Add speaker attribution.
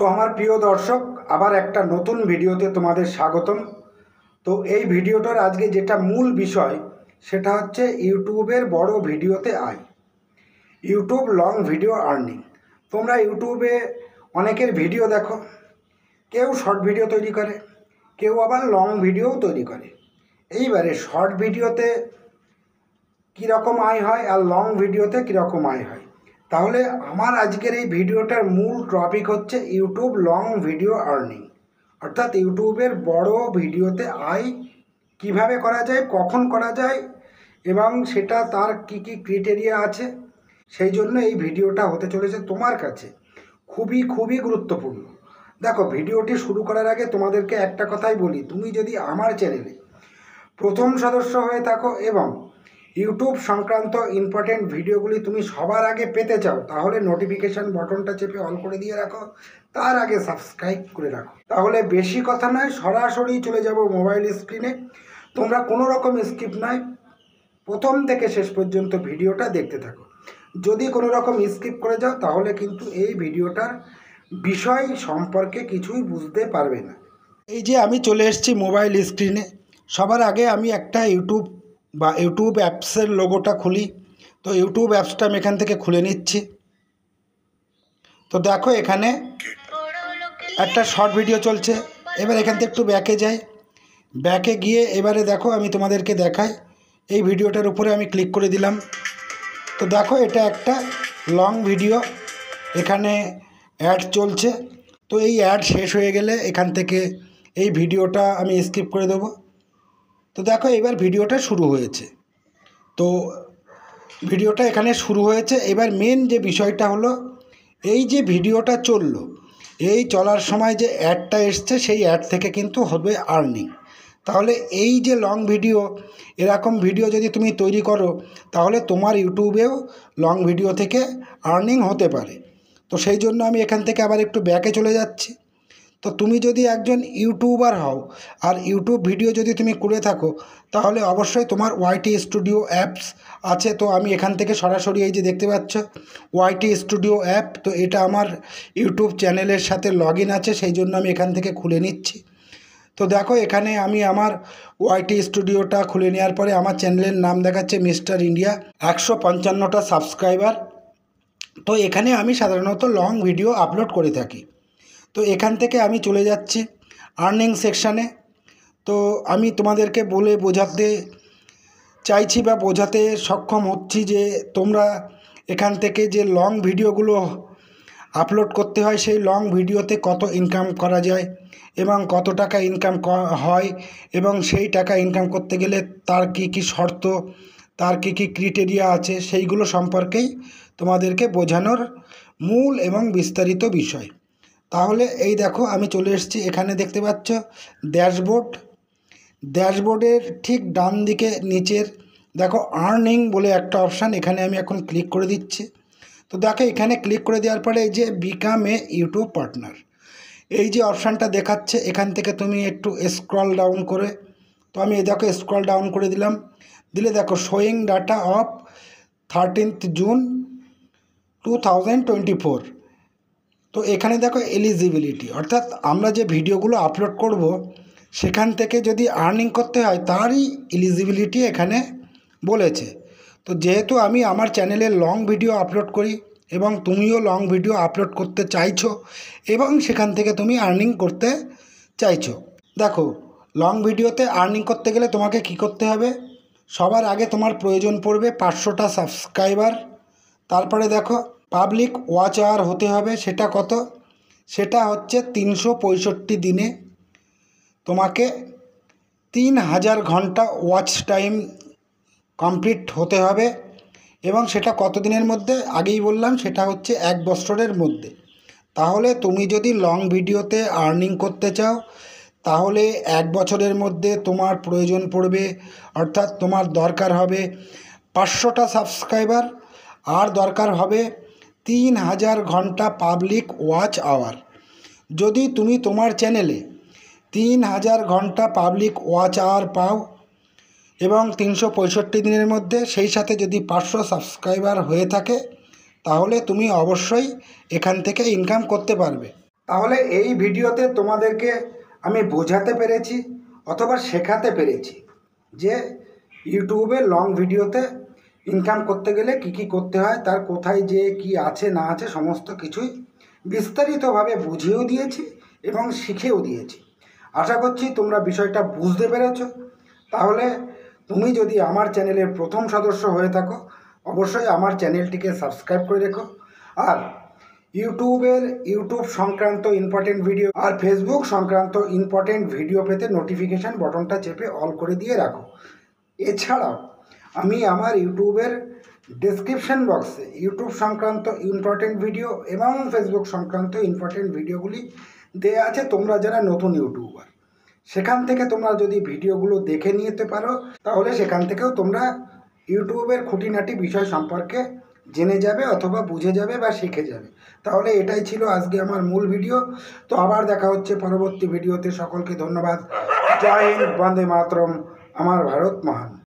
Speaker 1: তো আমার প্রিয় দর্শক, আবার একটা নতুন ভিডিওতে তোমাদের স্বাগতম। তো এই ভিডিওটার আজকে যেটা মূল বিষয় সেটা হচ্ছে ইউটিউবের বড় ভিডিওতে আয়, ইউটিউব লং ভিডিও আর্নিং। তোমরা ইউটিউবে অনেকের ভিডিও দেখো, কেউ শর্ট ভিডিও তৈরি করে, কেউ আবার লং ভিডিও তৈরি করে। এইবারে শর্ট ভিডিওতে কীরকম আয় হয় আর লং ভিডিওতে কীরকম আয় হয়, তাহলে আমার আজকের এই ভিডিওটার মূল টপিক হচ্ছে ইউটিউব লং ভিডিও আর্নিং, অর্থাৎ ইউটিউবের বড় ভিডিওতে আয় কিভাবে করা যায়, কখন করা যায় এবং সেটা তার কি কি ক্রাইটেরিয়া আছে। সেই জন্য এই ভিডিওটা হতে চলেছে তোমার কাছে খুবই গুরুত্বপূর্ণ। দেখো, ভিডিওটি শুরু করার আগে তোমাদেরকে একটা কথাই বলি, তুমি যদি আমার চ্যানেলে প্রথম সদস্য হয়ে থাকো এবং ইউটিউব সংক্রান্ত ইম্পর্টেন্ট ভিডিওগুলি তুমি সবার আগে পেতে চাও, তাহলে নোটিফিকেশান বটনটা চেপে অন করে দিয়ে রাখো, তার আগে সাবস্ক্রাইব করে রাখো। তাহলে বেশি কথা নয়, সরাসরি চলে যাব মোবাইল স্ক্রিনে। তোমরা কোনো রকম স্কিপ নয়, প্রথম থেকে শেষ পর্যন্ত ভিডিওটা দেখতে থাকো। যদি কোনো রকম স্কিপ করে যাও তাহলে কিন্তু এই ভিডিওটার বিষয় সম্পর্কে কিছুই বুঝতে পারবে না। এই যে আমি চলে এসেছি মোবাইল স্ক্রিনে, সবার আগে আমি একটা ইউটিউব অ্যাপসের লোগোটা খুলি। তো ইউটিউব অ্যাপসটা আমি এখান থেকে খুলে নিচ্ছি। তো দেখো, এখানে একটা শর্ট ভিডিও চলছে। এবার এখান থেকে একটু ব্যাকে যাই, ব্যাকে গিয়ে এবারে দেখো আমি তোমাদেরকে দেখাই। এই ভিডিওটার উপরে আমি ক্লিক করে দিলাম। তো দেখো, এটা একটা লং ভিডিও, এখানে অ্যাড চলছে। তো এই অ্যাড শেষ হয়ে গেলে এখান থেকে এই ভিডিওটা আমি স্কিপ করে দেবো। তো দেখো, এবার ভিডিওটা শুরু হয়েছে। তো ভিডিওটা এখানে শুরু হয়েছে। এবার মেন যে বিষয়টা হলো, এই যে ভিডিওটা চললো, এই চলার সময় যে অ্যাডটা এসছে সেই অ্যাড থেকে কিন্তু হবে আর্নিং। তাহলে এই যে লং ভিডিও, এরকম ভিডিও যদি তুমি তৈরি করো তাহলে তোমার ইউটিউবেও লং ভিডিও থেকে আর্নিং হতে পারে। তো সেই জন্য আমি এখান থেকে আবার একটু ব্যাকে চলে যাচ্ছি। তো তুমি যদি একজন ইউটিউবার হও আর ইউটিউব ভিডিও যদি তুমি করে থাকো, তাহলে অবশ্যই তোমার ওয়াইটি স্টুডিও অ্যাপস আছে। তো আমি এখান থেকে সরাসরি এই যে দেখতে পাচ্ছ ওয়াইটি স্টুডিও অ্যাপ, তো এটা আমার ইউটিউব চ্যানেলের সাথে লগ ইন আছে, সেই জন্য আমি এখান থেকে খুলে নিচ্ছি। তো দেখো, এখানে আমি আমার ওয়াইটি স্টুডিওটা খুলে নেওয়ার পরে আমার চ্যানেলের নাম দেখাচ্ছে মিস্টার ইন্ডিয়া, 155টা সাবস্ক্রাইবার। তো এখানে আমি সাধারণত লং ভিডিও আপলোড করে থাকি। তো এখান থেকে আমি চলে যাচ্ছি আর্নিং সেকশানে। তো আমি তোমাদেরকে বলে বোঝাতে চাইছি বা বোঝাতে সক্ষম হচ্ছি যে তোমরা এখান থেকে যে লং ভিডিওগুলো আপলোড করতে হয়, সেই লং ভিডিওতে কত ইনকাম করা যায় এবং কত টাকা ইনকাম হয়, এবং সেই টাকা ইনকাম করতে গেলে তার কি কি শর্ত, তার কি কি ক্রাইটেরিয়া আছে, সেইগুলো সম্পর্কেই তোমাদেরকে বোঝানোর মূল এবং বিস্তারিত বিষয়। তাহলে এই দেখো, আমি চলে এসেছি। এখানে দেখতে পাচ্ছ ড্যাশবোর্ডের ঠিক ডান দিকে নিচের দেখো আর্নিং বলে একটা অপশান, এখানে আমি এখন ক্লিক করে দিচ্ছি। তো দেখো, এখানে ক্লিক করে দেওয়ার পরে এই যে বিকাম এ ইউটিউব পার্টনার, এই যে অপশানটা দেখাচ্ছে, এখান থেকে তুমি একটু স্ক্রল ডাউন করে, তো আমি এই দেখো স্ক্রল ডাউন করে দিলাম। দিলে দেখো শোয়িং ডাটা অফ 13 জুন 2024। তো এখানে দেখো এলিজিবিলিটি, অর্থাৎ আমরা যে ভিডিওগুলো আপলোড করব সেখান থেকে যদি আর্নিং করতে হয় তারই এলিজিবিলিটি এখানে বলেছে। তো যেহেতু আমি আমার চ্যানেলে লং ভিডিও আপলোড করি এবং তুমিও লং ভিডিও আপলোড করতে চাইছো এবং সেখান থেকে তুমি আর্নিং করতে চাইছো, দেখো লং ভিডিওতে আর্নিং করতে গেলে তোমাকে কি করতে হবে। সবার আগে তোমার প্রয়োজন পড়বে 500টা সাবস্ক্রাইবার। তারপরে দেখো পাবলিক ওয়াচ আওয়ার হতে হবে, সেটা কত, সেটা হচ্ছে 365 দিনে তোমাকে 3000 ঘন্টা ওয়াচ টাইম কমপ্লিট হতে হবে। এবং সেটা কত দিনের মধ্যে, আগেই বললাম সেটা হচ্ছে 1 বছরের মধ্যে। তাহলে তুমি যদি লং ভিডিওতে আর্নিং করতে চাও তাহলে 1 বছরের মধ্যে তোমার প্রয়োজন পড়বে, অর্থাৎ তোমার দরকার হবে 500টা সাবস্ক্রাইবার, আর দরকার হবে 3000 ঘন্টা পাবলিক ওয়াচ আওয়ার। যদি তুমি তোমার চ্যানেলে 3000 ঘন্টা পাবলিক ওয়াচ আওয়ার পাও এবং 365 দিনের মধ্যে, সেই সাথে যদি 500 সাবস্ক্রাইবার হয়ে থাকে, তাহলে তুমি অবশ্যই এখান থেকে ইনকাম করতে পারবে। তাহলে এই ভিডিওতে তোমাদেরকে আমি বোঝাতে পেরেছি অথবা শেখাতে পেরেছি যে ইউটিউবে লং ভিডিওতে ইনকাম করতে গেলে কি কি করতে হয়, তার কোথায় যে কি আছে না আছে সমস্ত কিছুই বিস্তারিতভাবে বুঝিয়েও দিয়েছি এবং শিখেও দিয়েছি। আশা করছি তোমরা বিষয়টা বুঝতে পেরেছো। তাহলে তুমি যদি আমার চ্যানেলের প্রথম সদস্য হয়ে থাকো অবশ্যই আমার চ্যানেলটিকে সাবস্ক্রাইব করে রেখো। আর ইউটিউব সংক্রান্ত ইম্পর্টেন্ট ভিডিও আর ফেসবুক সংক্রান্ত ইম্পর্টেন্ট ভিডিও পেতে নোটিফিকেশান বটনটা চেপে অল করে দিয়ে রাখো। এছাড়াও আমি আমার ইউটিউবের ডেসক্রিপশন বক্সে ইউটিউব সংক্রান্ত ইম্পর্টেন্ট ভিডিও এবং ফেসবুক সংক্রান্ত ইম্পর্টেন্ট ভিডিওগুলি দেওয়া আছে। তোমরা যারা নতুন ইউটিউবার সেখান থেকে তোমরা যদি ভিডিওগুলো দেখে নিতে পারো তাহলে সেখান থেকেও তোমরা ইউটিউবের খুঁটিনাটি বিষয় সম্পর্কে জেনে যাবে অথবা বুঝে যাবে বা শিখে যাবে। তাহলে এটাই ছিল আজকে আমার মূল ভিডিও। তো আবার দেখা হচ্ছে পরবর্তী ভিডিওতে। সকলকে ধন্যবাদ। জয় হিন্দ, বন্দে মাতরম, আমার ভারত মহান।